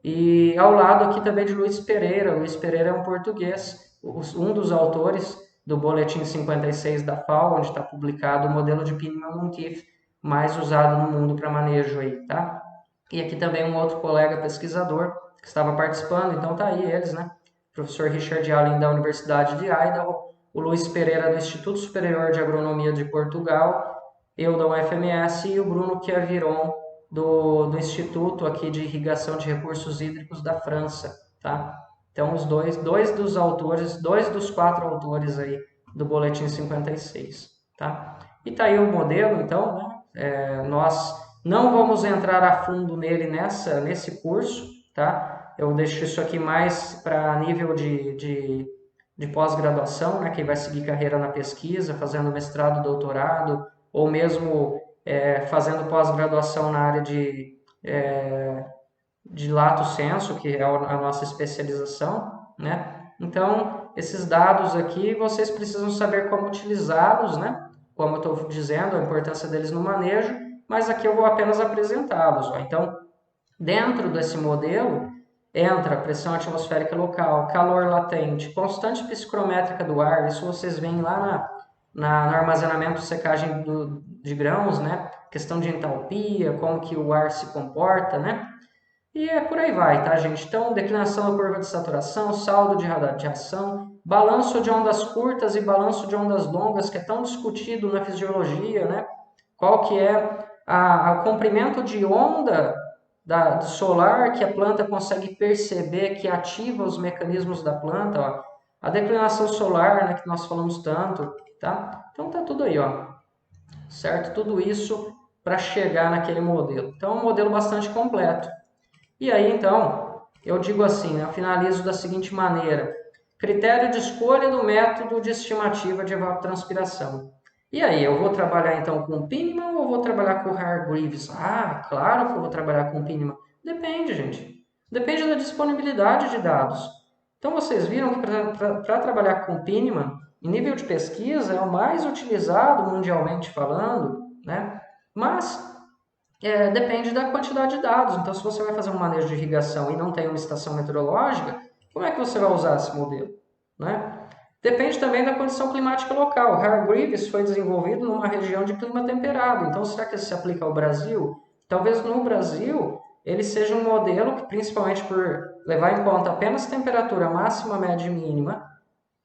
A: E ao lado aqui também de Luiz Pereira. Luiz Pereira é um português, um dos autores do Boletim 56 da FAO, onde está publicado o modelo de Pinion-Monteith mais usado no mundo para manejo aí, tá? E aqui também um outro colega pesquisador que estava participando, então tá aí eles, né? O professor Richard Allen da Universidade de Idaho, o Luiz Pereira do Instituto Superior de Agronomia de Portugal, eu da UFMS e o Bruno Chiaviron do Instituto aqui de Irrigação de Recursos Hídricos da França, tá? Então, os dois dos autores, dois dos 4 autores aí do Boletim 56, tá? E tá aí o modelo, então, né? Nós não vamos entrar a fundo nele nesse curso, tá? Eu deixo isso aqui mais para nível de pós-graduação, né? Quem vai seguir carreira na pesquisa, fazendo mestrado, doutorado, ou mesmo fazendo pós-graduação na área de lato sensu, que é a nossa especialização, né? Então, esses dados aqui, vocês precisam saber como utilizá-los, né? Como eu estou dizendo, a importância deles no manejo, mas aqui eu vou apenas apresentá-los. Então, dentro desse modelo, entra pressão atmosférica local, calor latente, constante psicrométrica do ar, isso vocês veem lá no armazenamento e secagem de grãos, né? Questão de entalpia, como que o ar se comporta, né? E por aí vai, tá, gente? Então, declinação da curva de saturação, saldo de radiação, balanço de ondas curtas e balanço de ondas longas, que é tão discutido na fisiologia, né? Qual que é o comprimento de onda do solar que a planta consegue perceber, que ativa os mecanismos da planta, ó. A declinação solar, né, que nós falamos tanto, tá? Então tá tudo aí, ó, certo? Tudo isso para chegar naquele modelo. Então é um modelo bastante completo. E aí, então, eu digo assim, eu finalizo da seguinte maneira: critério de escolha do método de estimativa de evapotranspiração. E aí, eu vou trabalhar então com o Piniman ou vou trabalhar com o Hargreaves? Ah, claro que eu vou trabalhar com o Piniman. Depende, gente. Depende da disponibilidade de dados. Então, vocês viram que para trabalhar com o Piniman, em nível de pesquisa, é o mais utilizado mundialmente falando, né? Mas depende da quantidade de dados. Então, se você vai fazer um manejo de irrigação e não tem uma estação meteorológica, como é que você vai usar esse modelo, né? Depende também da condição climática local. O Hargreaves foi desenvolvido numa região de clima temperado. Então, será que isso se aplica ao Brasil? Talvez no Brasil ele seja um modelo que, principalmente por levar em conta apenas temperatura máxima, média e mínima,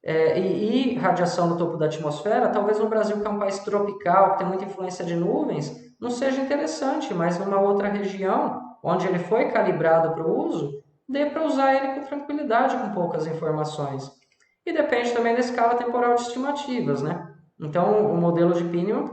A: e radiação no topo da atmosfera, talvez no Brasil, que é um país tropical, que tem muita influência de nuvens, não seja interessante, mas numa outra região, onde ele foi calibrado para o uso, dê para usar ele com tranquilidade, com poucas informações. E depende também da escala temporal de estimativas, né? Então, o modelo de Pinion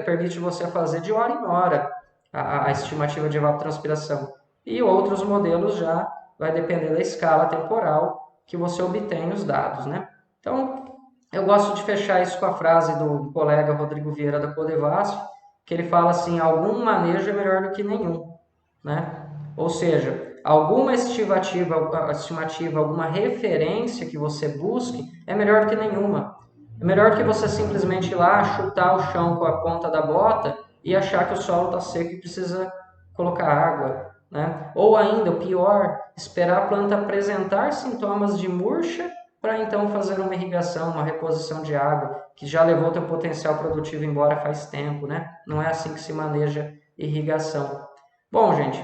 A: permite você fazer de hora em hora a estimativa de evapotranspiração. e outros modelos já vai depender da escala temporal que você obtém os dados, né? Então, eu gosto de fechar isso com a frase do colega Rodrigo Vieira da Codevasf, que ele fala assim, algum manejo é melhor do que nenhum, né? Ou seja, alguma estimativa, alguma referência que você busque é melhor do que nenhuma. É melhor do que você simplesmente ir lá, chutar o chão com a ponta da bota e achar que o solo está seco e precisa colocar água, né? Ou ainda, o pior, esperar a planta apresentar sintomas de murcha para então fazer uma irrigação, uma reposição de água, que já levou teu potencial produtivo embora faz tempo, né? Não é assim que se maneja irrigação. Bom, gente,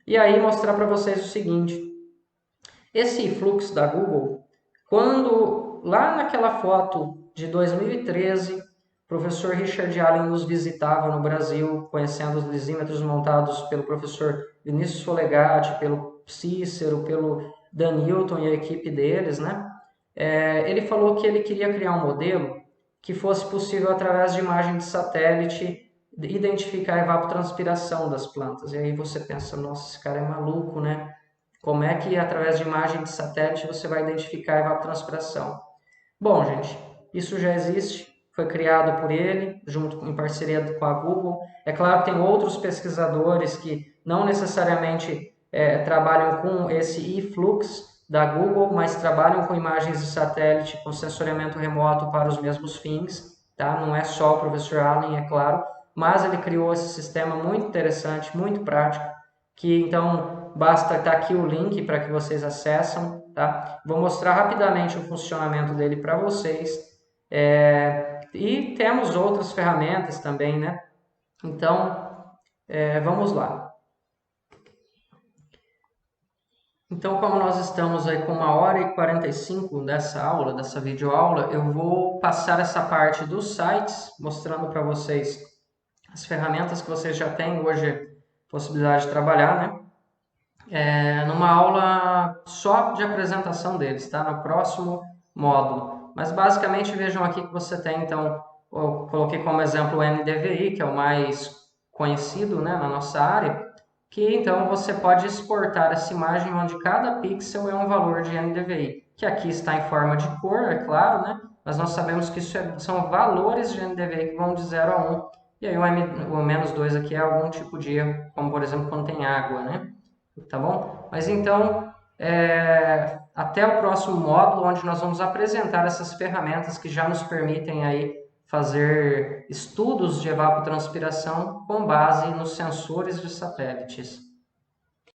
A: e aí mostrar para vocês o seguinte, esse fluxo da Google, quando lá naquela foto de 2013, o professor Richard Allen nos visitava no Brasil, conhecendo os lisímetros montados pelo professor Vinícius Folegatti, pelo Cícero, pelo Danilton e a equipe deles, né? Ele falou que ele queria criar um modelo que fosse possível, através de imagem de satélite, identificar a evapotranspiração das plantas. E aí você pensa, nossa, esse cara é maluco, né? Como é que, através de imagem de satélite, você vai identificar a evapotranspiração? Bom, gente, isso já existe, foi criado por ele, junto em parceria com a Google. É claro que tem outros pesquisadores que não necessariamente trabalham com esse e-flux da Google, mas trabalham com imagens de satélite, com sensoriamento remoto para os mesmos fins, tá? Não é só o professor Allen, é claro, mas ele criou esse sistema muito interessante, muito prático, que então basta estar aqui o link para que vocês acessem, tá? Vou mostrar rapidamente o funcionamento dele para vocês. E temos outras ferramentas também, né? Então, vamos lá. Então, como nós estamos aí com 1h45 dessa aula, dessa videoaula, eu vou passar essa parte dos sites, mostrando para vocês as ferramentas que vocês já têm hoje possibilidade de trabalhar, né? Numa aula só de apresentação deles, tá? No próximo módulo. Mas basicamente vejam aqui que você tem, então, eu coloquei como exemplo o NDVI, que é o mais conhecido, né, na nossa área, que então você pode exportar essa imagem onde cada pixel é um valor de NDVI, que aqui está em forma de cor, é claro, né? Mas nós sabemos que isso são valores de NDVI que vão de 0 a 1, e aí o menos 2 aqui é algum tipo de erro, como por exemplo quando tem água, né? Tá bom? Mas então, até o próximo módulo, onde nós vamos apresentar essas ferramentas que já nos permitem aí fazer estudos de evapotranspiração com base nos sensores de satélites.